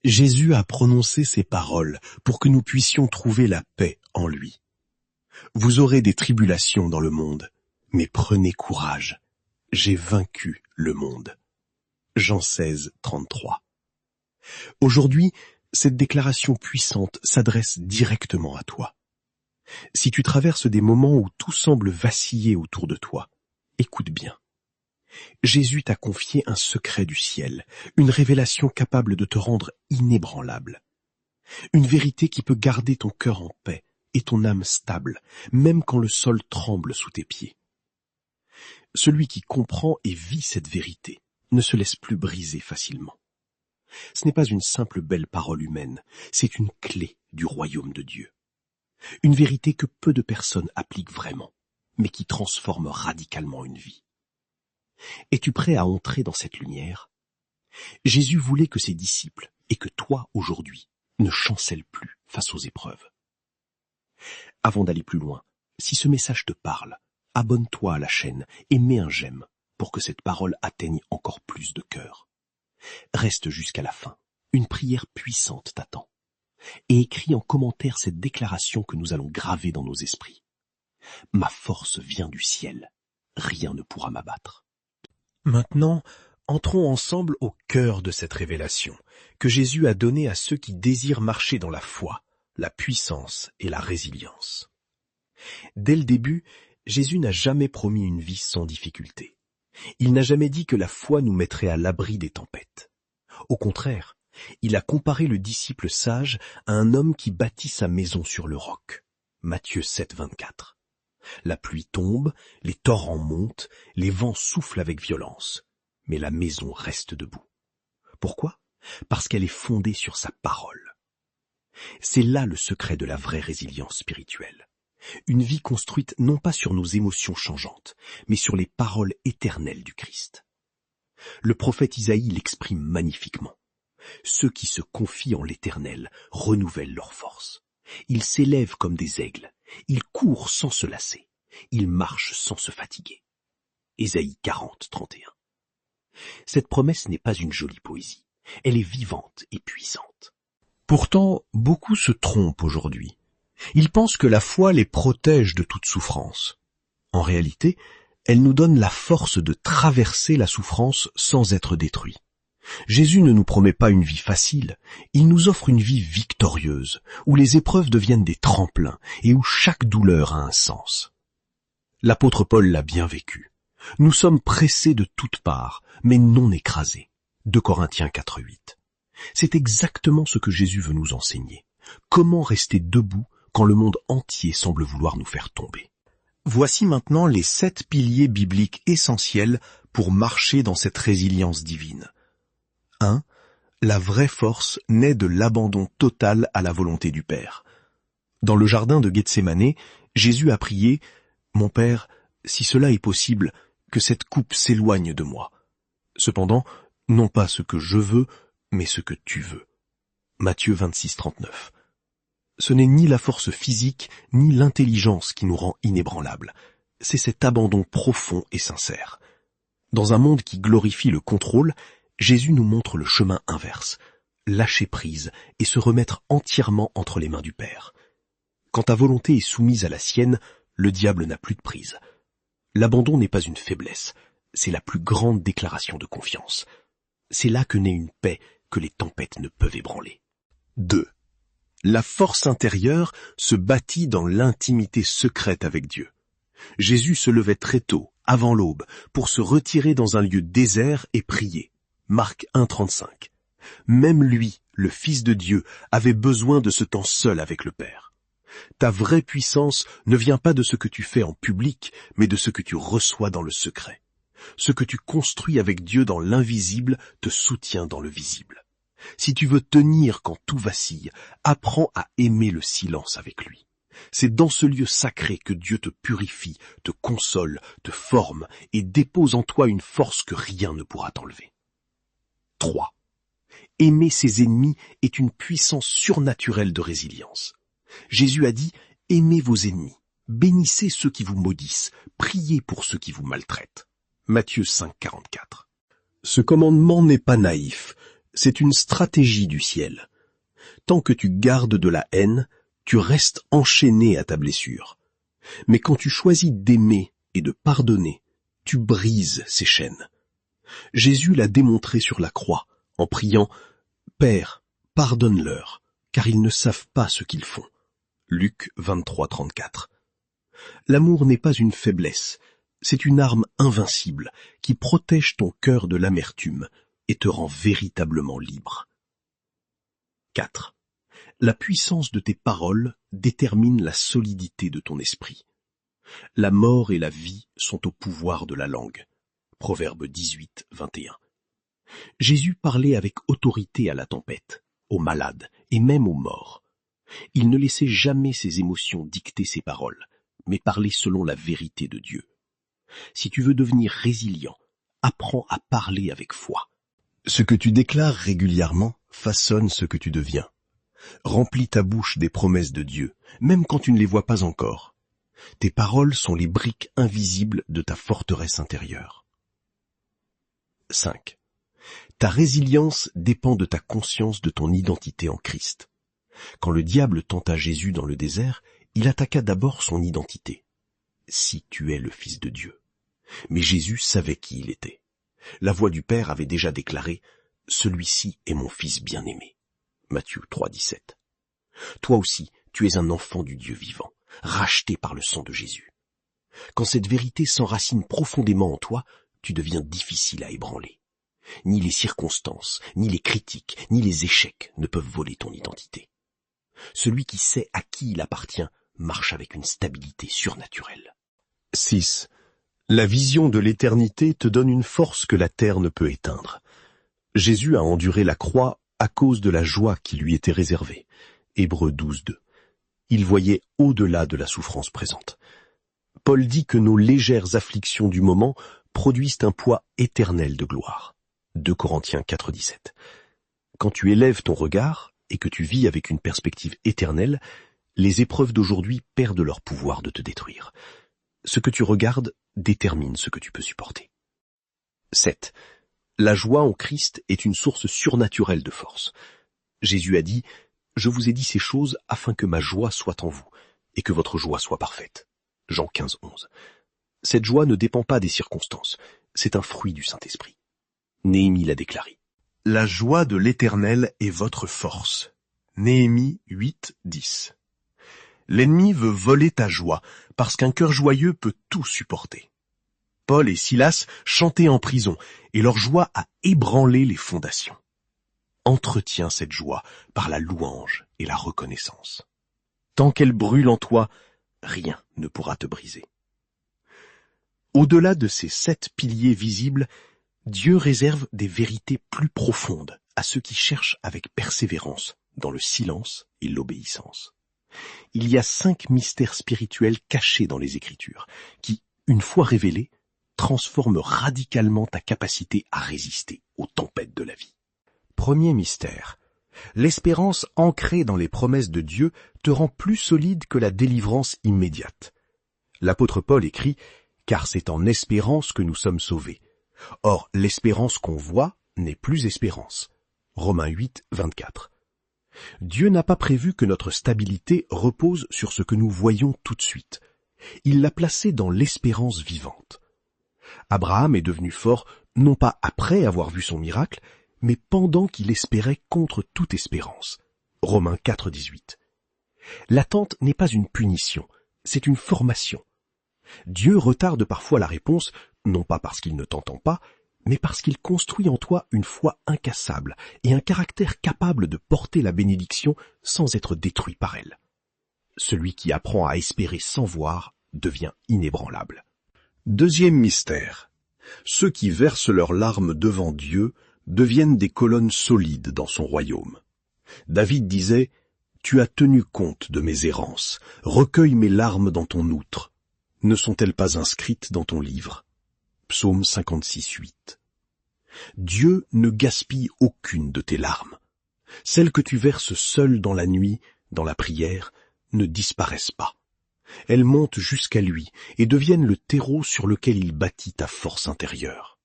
Jésus a prononcé ces paroles pour que nous puissions trouver la paix en lui. Vous aurez des tribulations dans le monde, mais prenez courage. J'ai vaincu le monde. Jean 16, 33. Aujourd'hui, cette déclaration puissante s'adresse directement à toi. Si tu traverses des moments où tout semble vaciller autour de toi, écoute bien. Jésus t'a confié un secret du ciel, une révélation capable de te rendre inébranlable. Une vérité qui peut garder ton cœur en paix et ton âme stable, même quand le sol tremble sous tes pieds. Celui qui comprend et vit cette vérité ne se laisse plus briser facilement. Ce n'est pas une simple belle parole humaine, c'est une clé du royaume de Dieu. Une vérité que peu de personnes appliquent vraiment, mais qui transforme radicalement une vie. Es-tu prêt à entrer dans cette lumière? Jésus voulait que ses disciples, et que toi aujourd'hui, ne chancellent plus face aux épreuves. Avant d'aller plus loin, si ce message te parle, abonne-toi à la chaîne et mets un j'aime pour que cette parole atteigne encore plus de cœurs. Reste jusqu'à la fin, une prière puissante t'attend. Et écris en commentaire cette déclaration que nous allons graver dans nos esprits. Ma force vient du ciel, rien ne pourra m'abattre. Maintenant, entrons ensemble au cœur de cette révélation que Jésus a donnée à ceux qui désirent marcher dans la foi, la puissance et la résilience. Dès le début, Jésus n'a jamais promis une vie sans difficulté. Il n'a jamais dit que la foi nous mettrait à l'abri des tempêtes. Au contraire, il a comparé le disciple sage à un homme qui bâtit sa maison sur le roc. Matthieu 7, 24. La pluie tombe, les torrents montent, les vents soufflent avec violence, mais la maison reste debout. Pourquoi? Parce qu'elle est fondée sur sa parole. C'est là le secret de la vraie résilience spirituelle. Une vie construite non pas sur nos émotions changeantes, mais sur les paroles éternelles du Christ. Le prophète Isaïe l'exprime magnifiquement. Ceux qui se confient en l'Éternel renouvellent leur force. Ils s'élèvent comme des aigles. Ils courent sans se lasser. Ils marchent sans se fatiguer. Ésaïe 40, 31. Cette promesse n'est pas une jolie poésie. Elle est vivante et puissante. Pourtant, beaucoup se trompent aujourd'hui. Ils pensent que la foi les protège de toute souffrance. En réalité, elle nous donne la force de traverser la souffrance sans être détruit. Jésus ne nous promet pas une vie facile, il nous offre une vie victorieuse, où les épreuves deviennent des tremplins et où chaque douleur a un sens. L'apôtre Paul l'a bien vécu. Nous sommes pressés de toutes parts, mais non écrasés. 2 Corinthiens 4, 8. C'est exactement ce que Jésus veut nous enseigner. Comment rester debout quand le monde entier semble vouloir nous faire tomber? Voici maintenant les 7 piliers bibliques essentiels pour marcher dans cette résilience divine. 1. La vraie force naît de l'abandon total à la volonté du Père. Dans le jardin de Gethsémanée, Jésus a prié « Mon Père, si cela est possible, que cette coupe s'éloigne de moi. Cependant, non pas ce que je veux, mais ce que tu veux. » Matthieu 26, 39. Ce n'est ni la force physique, ni l'intelligence qui nous rend inébranlables. C'est cet abandon profond et sincère. Dans un monde qui glorifie le contrôle, Jésus nous montre le chemin inverse, lâcher prise et se remettre entièrement entre les mains du Père. Quand ta volonté est soumise à la sienne, le diable n'a plus de prise. L'abandon n'est pas une faiblesse, c'est la plus grande déclaration de confiance. C'est là que naît une paix que les tempêtes ne peuvent ébranler. 2. La force intérieure se bâtit dans l'intimité secrète avec Dieu. Jésus se levait très tôt, avant l'aube, pour se retirer dans un lieu désert et prier. Marc 1, 35. Même lui, le Fils de Dieu, avait besoin de ce temps seul avec le Père. Ta vraie puissance ne vient pas de ce que tu fais en public, mais de ce que tu reçois dans le secret. Ce que tu construis avec Dieu dans l'invisible te soutient dans le visible. Si tu veux tenir quand tout vacille, apprends à aimer le silence avec lui. C'est dans ce lieu sacré que Dieu te purifie, te console, te forme et dépose en toi une force que rien ne pourra t'enlever. 3. Aimer ses ennemis est une puissance surnaturelle de résilience. Jésus a dit « Aimez vos ennemis, bénissez ceux qui vous maudissent, priez pour ceux qui vous maltraitent. » Matthieu 5, 44. Ce commandement n'est pas naïf, C'est une stratégie du ciel. Tant que tu gardes de la haine, tu restes enchaîné à ta blessure. Mais quand tu choisis d'aimer et de pardonner, tu brises ces chaînes. Jésus l'a démontré sur la croix, en priant « Père, pardonne-leur, car ils ne savent pas ce qu'ils font ». Luc 23:34. L'amour n'est pas une faiblesse, c'est une arme invincible qui protège ton cœur de l'amertume et te rend véritablement libre. 4. La puissance de tes paroles détermine la solidité de ton esprit. La mort et la vie sont au pouvoir de la langue. Proverbe 18:21. Jésus parlait avec autorité à la tempête, aux malades et même aux morts. Il ne laissait jamais ses émotions dicter ses paroles, mais parlait selon la vérité de Dieu. Si tu veux devenir résilient, apprends à parler avec foi. Ce que tu déclares régulièrement façonne ce que tu deviens. Remplis ta bouche des promesses de Dieu, même quand tu ne les vois pas encore. Tes paroles sont les briques invisibles de ta forteresse intérieure. 5. Ta résilience dépend de ta conscience de ton identité en Christ. Quand le diable tenta Jésus dans le désert, il attaqua d'abord son identité. Si tu es le Fils de Dieu. Mais Jésus savait qui il était. La voix du Père avait déjà déclaré « Celui-ci est mon Fils bien-aimé ». Matthieu 3:17. Toi aussi, tu es un enfant du Dieu vivant, racheté par le sang de Jésus. Quand cette vérité s'enracine profondément en toi, tu deviens difficile à ébranler. Ni les circonstances, ni les critiques, ni les échecs ne peuvent voler ton identité. Celui qui sait à qui il appartient marche avec une stabilité surnaturelle. 6. La vision de l'éternité te donne une force que la terre ne peut éteindre. Jésus a enduré la croix à cause de la joie qui lui était réservée. Hébreux 12:2. Il voyait au-delà de la souffrance présente. Paul dit que nos légères afflictions du moment produisent un poids éternel de gloire. 2 Corinthiens 4:17. Quand tu élèves ton regard et que tu vis avec une perspective éternelle, les épreuves d'aujourd'hui perdent leur pouvoir de te détruire. Ce que tu regardes détermine ce que tu peux supporter. 7. La joie en Christ est une source surnaturelle de force. Jésus a dit « Je vous ai dit ces choses afin que ma joie soit en vous et que votre joie soit parfaite ». Jean 15:11. Cette joie ne dépend pas des circonstances, c'est un fruit du Saint-Esprit. Néhémie l'a déclaré. La joie de l'Éternel est votre force. Néhémie 8:10. L'ennemi veut voler ta joie, parce qu'un cœur joyeux peut tout supporter. Paul et Silas chantaient en prison, et leur joie a ébranlé les fondations. Entretiens cette joie par la louange et la reconnaissance. Tant qu'elle brûle en toi, rien ne pourra te briser. Au-delà de ces 7 piliers visibles, Dieu réserve des vérités plus profondes à ceux qui cherchent avec persévérance dans le silence et l'obéissance. Il y a 5 mystères spirituels cachés dans les Écritures, qui, une fois révélés, transforment radicalement ta capacité à résister aux tempêtes de la vie. Premier mystère. L'espérance ancrée dans les promesses de Dieu te rend plus solide que la délivrance immédiate. L'apôtre Paul écrit « Car c'est en espérance que nous sommes sauvés. Or, l'espérance qu'on voit n'est plus espérance. » Romains 8:24. Dieu n'a pas prévu que notre stabilité repose sur ce que nous voyons tout de suite. Il l'a placé dans l'espérance vivante. Abraham est devenu fort non pas après avoir vu son miracle, mais pendant qu'il espérait contre toute espérance. Romains 4:18. L'attente n'est pas une punition, c'est une formation. Dieu retarde parfois la réponse, non pas parce qu'il ne t'entend pas, mais parce qu'il construit en toi une foi incassable et un caractère capable de porter la bénédiction sans être détruit par elle. Celui qui apprend à espérer sans voir devient inébranlable. Deuxième mystère. Ceux qui versent leurs larmes devant Dieu deviennent des colonnes solides dans son royaume. David disait « Tu as tenu compte de mes errances, recueille mes larmes dans ton outre. Ne sont-elles pas inscrites dans ton livre ?» Psaume 56:8. Dieu ne gaspille aucune de tes larmes. Celles que tu verses seul dans la nuit, dans la prière, ne disparaissent pas. Elles montent jusqu'à lui et deviennent le terreau sur lequel il bâtit ta force intérieure.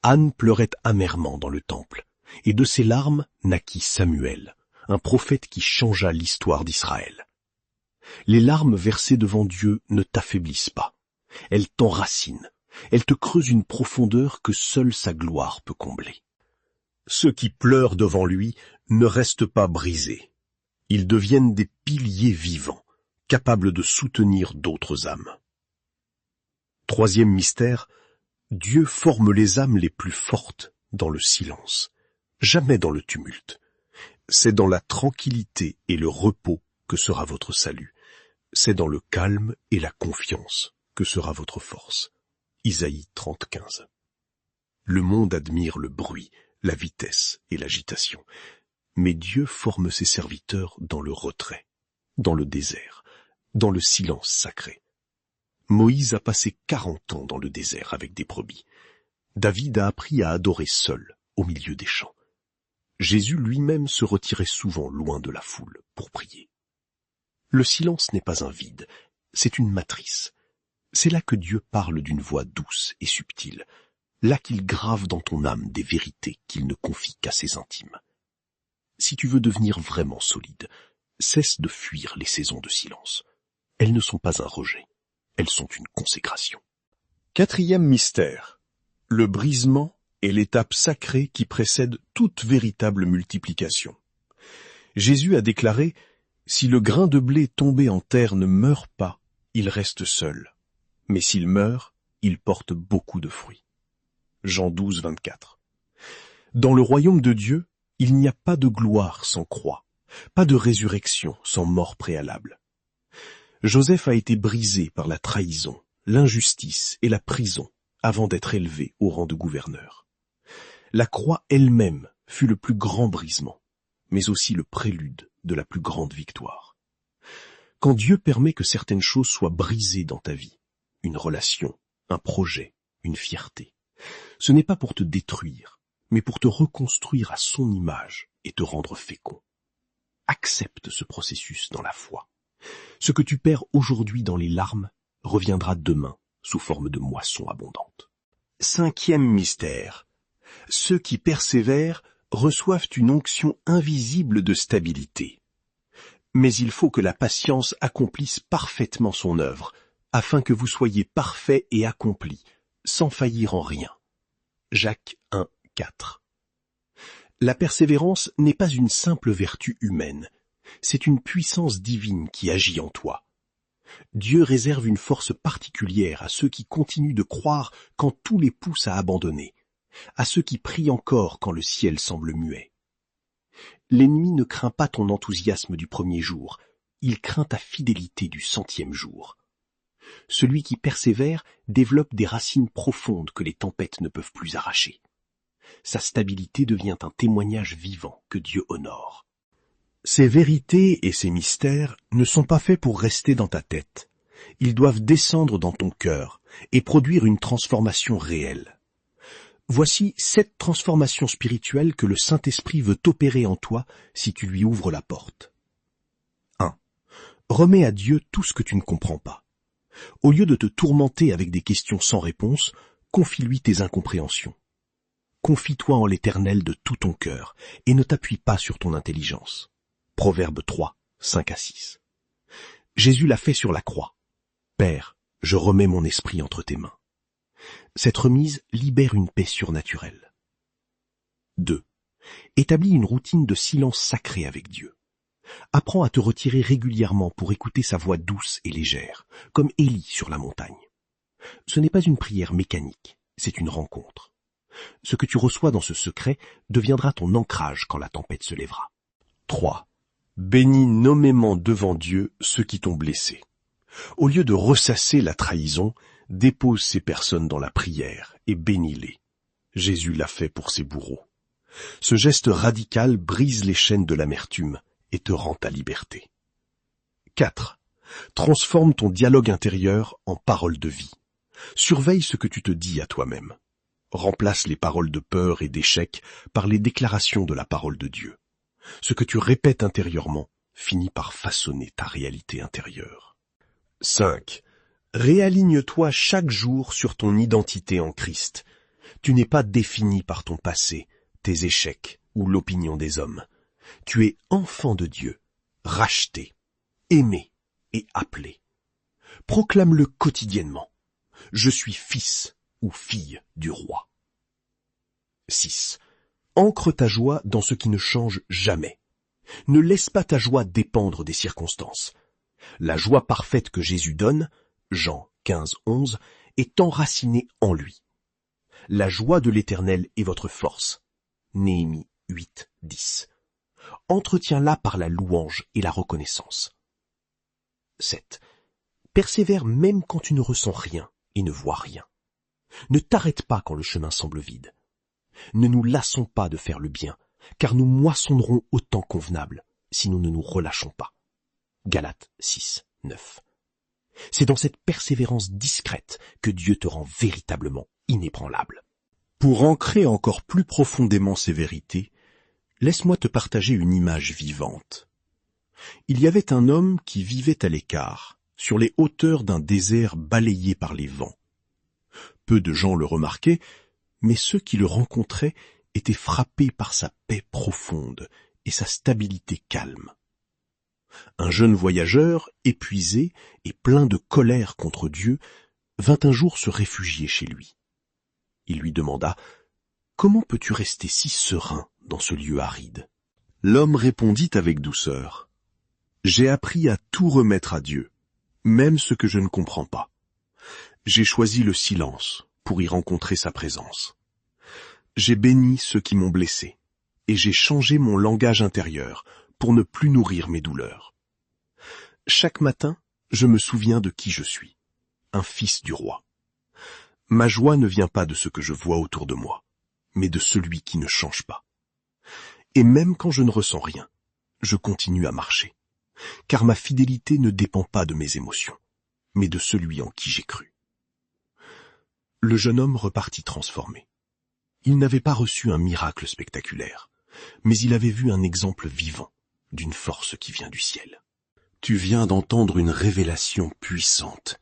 Anne pleurait amèrement dans le temple, Et de ses larmes naquit Samuel, un prophète qui changea l'histoire d'Israël. Les larmes versées devant Dieu ne t'affaiblissent pas. Elles t'enracinent. Elles te creusent une profondeur que seule sa gloire peut combler. Ceux qui pleurent devant lui ne restent pas brisés. Ils deviennent des piliers vivants, capables de soutenir d'autres âmes. Troisième mystère, Dieu forme les âmes les plus fortes dans le silence, jamais dans le tumulte. C'est dans la tranquillité et le repos que sera votre salut. C'est dans le calme et la confiance que sera votre force. Isaïe 30:15. Le monde admire le bruit, la vitesse et l'agitation. Mais Dieu forme ses serviteurs dans le retrait, dans le désert, dans le silence sacré. Moïse a passé 40 ans dans le désert avec des brebis. David a appris à adorer seul, au milieu des champs. Jésus lui-même se retirait souvent loin de la foule pour prier. Le silence n'est pas un vide, c'est une matrice. C'est là que Dieu parle d'une voix douce et subtile, là qu'il grave dans ton âme des vérités qu'il ne confie qu'à ses intimes. Si tu veux devenir vraiment solide, cesse de fuir les saisons de silence. Elles ne sont pas un rejet, elles sont une consécration. Quatrième mystère, le brisement est l'étape sacrée qui précède toute véritable multiplication. Jésus a déclaré « Si le grain de blé tombé en terre ne meurt pas, il reste seul. Mais s'il meurt, il porte beaucoup de fruits. » Jean 12:24. Dans le royaume de Dieu, il n'y a pas de gloire sans croix, pas de résurrection sans mort préalable. Joseph a été brisé par la trahison, l'injustice et la prison avant d'être élevé au rang de gouverneur. La croix elle-même fut le plus grand brisement, mais aussi le prélude de la plus grande victoire. Quand Dieu permet que certaines choses soient brisées dans ta vie, une relation, un projet, une fierté, ce n'est pas pour te détruire, mais pour te reconstruire à son image et te rendre fécond. Accepte ce processus dans la foi. Ce que tu perds aujourd'hui dans les larmes reviendra demain sous forme de moisson abondante. Cinquième mystère. Ceux qui persévèrent reçoivent une onction invisible de stabilité. Mais il faut que la patience accomplisse parfaitement son œuvre, afin que vous soyez parfaits et accomplis, sans faillir en rien. Jacques 1:4. La persévérance n'est pas une simple vertu humaine, c'est une puissance divine qui agit en toi. Dieu réserve une force particulière à ceux qui continuent de croire quand tout les pousse à abandonner, à ceux qui prient encore quand le ciel semble muet. L'ennemi ne craint pas ton enthousiasme du premier jour, il craint ta fidélité du 100e jour. Celui qui persévère développe des racines profondes que les tempêtes ne peuvent plus arracher. Sa stabilité devient un témoignage vivant que Dieu honore. Ces vérités et ces mystères ne sont pas faits pour rester dans ta tête. Ils doivent descendre dans ton cœur et produire une transformation réelle. Voici 7 transformations spirituelles que le Saint-Esprit veut opérer en toi si tu lui ouvres la porte. 1. Remets à Dieu tout ce que tu ne comprends pas. Au lieu de te tourmenter avec des questions sans réponse, confie-lui tes incompréhensions. Confie-toi en l'Éternel de tout ton cœur et ne t'appuie pas sur ton intelligence. Proverbe 3, 5-6. Jésus l'a fait sur la croix. Père, je remets mon esprit entre tes mains. Cette remise libère une paix surnaturelle. 2. Établis une routine de silence sacré avec Dieu. Apprends à te retirer régulièrement pour écouter sa voix douce et légère, comme Élie sur la montagne. Ce n'est pas une prière mécanique, c'est une rencontre. Ce que tu reçois dans ce secret deviendra ton ancrage quand la tempête se lèvera. 3. Bénis nommément devant Dieu ceux qui t'ont blessé. Au lieu de ressasser la trahison, dépose ces personnes dans la prière et bénis-les. Jésus l'a fait pour ses bourreaux. Ce geste radical brise les chaînes de l'amertume et te rend ta liberté. 4. Transforme ton dialogue intérieur en paroles de vie. Surveille ce que tu te dis à toi-même. Remplace les paroles de peur et d'échec par les déclarations de la parole de Dieu. Ce que tu répètes intérieurement finit par façonner ta réalité intérieure. 5. Réaligne-toi chaque jour sur ton identité en Christ. Tu n'es pas défini par ton passé, tes échecs, ou l'opinion des hommes. Tu es enfant de Dieu, racheté, aimé et appelé. Proclame-le quotidiennement. Je suis fils ou fille du roi. 6. Ancre ta joie dans ce qui ne change jamais. Ne laisse pas ta joie dépendre des circonstances. La joie parfaite que Jésus donne, Jean 15, 11, est enracinée en lui. La joie de l'Éternel est votre force. Néhémie 8, 10. Entretiens-la par la louange et la reconnaissance. 7. Persévère même quand tu ne ressens rien et ne vois rien. Ne t'arrête pas quand le chemin semble vide. Ne nous lassons pas de faire le bien, car nous moissonnerons au temps convenable, si nous ne nous relâchons pas. Galates 6, 9. C'est dans cette persévérance discrète que Dieu te rend véritablement inébranlable. Pour ancrer encore plus profondément ces vérités, laisse-moi te partager une image vivante. Il y avait un homme qui vivait à l'écart, sur les hauteurs d'un désert balayé par les vents. Peu de gens le remarquaient, mais ceux qui le rencontraient étaient frappés par sa paix profonde et sa stabilité calme. Un jeune voyageur, épuisé et plein de colère contre Dieu, vint un jour se réfugier chez lui. Il lui demanda « Comment peux-tu rester si serein dans ce lieu aride ?» L'homme répondit avec douceur « J'ai appris à tout remettre à Dieu, même ce que je ne comprends pas. J'ai choisi le silence pour y rencontrer sa présence. J'ai béni ceux qui m'ont blessé, et j'ai changé mon langage intérieur pour ne plus nourrir mes douleurs. Chaque matin, je me souviens de qui je suis, un fils du roi. Ma joie ne vient pas de ce que je vois autour de moi, mais de celui qui ne change pas. Et même quand je ne ressens rien, je continue à marcher, car ma fidélité ne dépend pas de mes émotions, mais de celui en qui j'ai cru. » Le jeune homme repartit transformé. Il n'avait pas reçu un miracle spectaculaire, mais il avait vu un exemple vivant d'une force qui vient du ciel. Tu viens d'entendre une révélation puissante.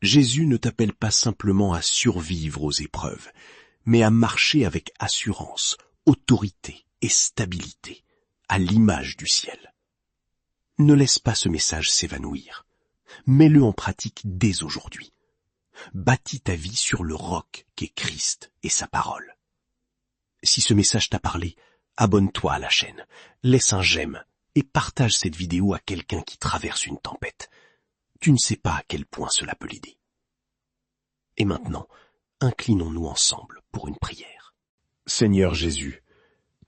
Jésus ne t'appelle pas simplement à survivre aux épreuves, mais à marcher avec assurance, autorité et stabilité, à l'image du ciel. Ne laisse pas ce message s'évanouir. Mets-le en pratique dès aujourd'hui. Bâtis ta vie sur le roc qu'est Christ et sa parole. Si ce message t'a parlé, abonne-toi à la chaîne, laisse un j'aime et partage cette vidéo à quelqu'un qui traverse une tempête. Tu ne sais pas à quel point cela peut l'aider. Et maintenant, inclinons-nous ensemble pour une prière. Seigneur Jésus,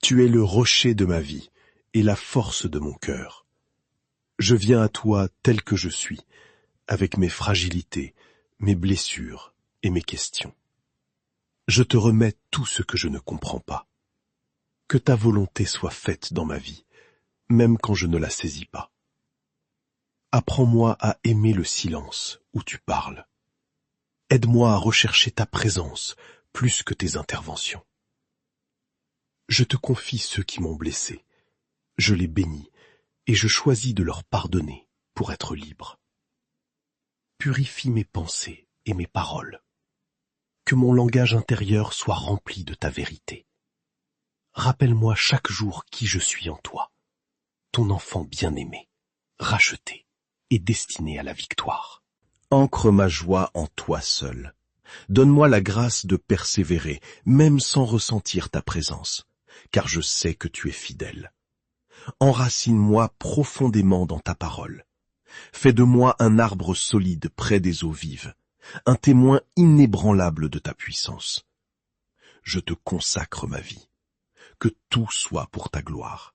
tu es le rocher de ma vie et la force de mon cœur. Je viens à toi tel que je suis, avec mes fragilités, mes blessures et mes questions. Je te remets tout ce que je ne comprends pas. Que ta volonté soit faite dans ma vie, même quand je ne la saisis pas. Apprends-moi à aimer le silence où tu parles. Aide-moi à rechercher ta présence plus que tes interventions. Je te confie ceux qui m'ont blessé. Je les bénis et je choisis de leur pardonner pour être libre. Purifie mes pensées et mes paroles. Que mon langage intérieur soit rempli de ta vérité. Rappelle-moi chaque jour qui je suis en toi, ton enfant bien-aimé, racheté et destiné à la victoire. Ancre ma joie en toi seul. Donne-moi la grâce de persévérer, même sans ressentir ta présence, car je sais que tu es fidèle. Enracine-moi profondément dans ta parole. Fais de moi un arbre solide près des eaux vives, un témoin inébranlable de ta puissance. Je te consacre ma vie. Que tout soit pour ta gloire.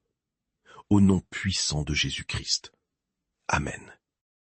Au nom puissant de Jésus-Christ. Amen.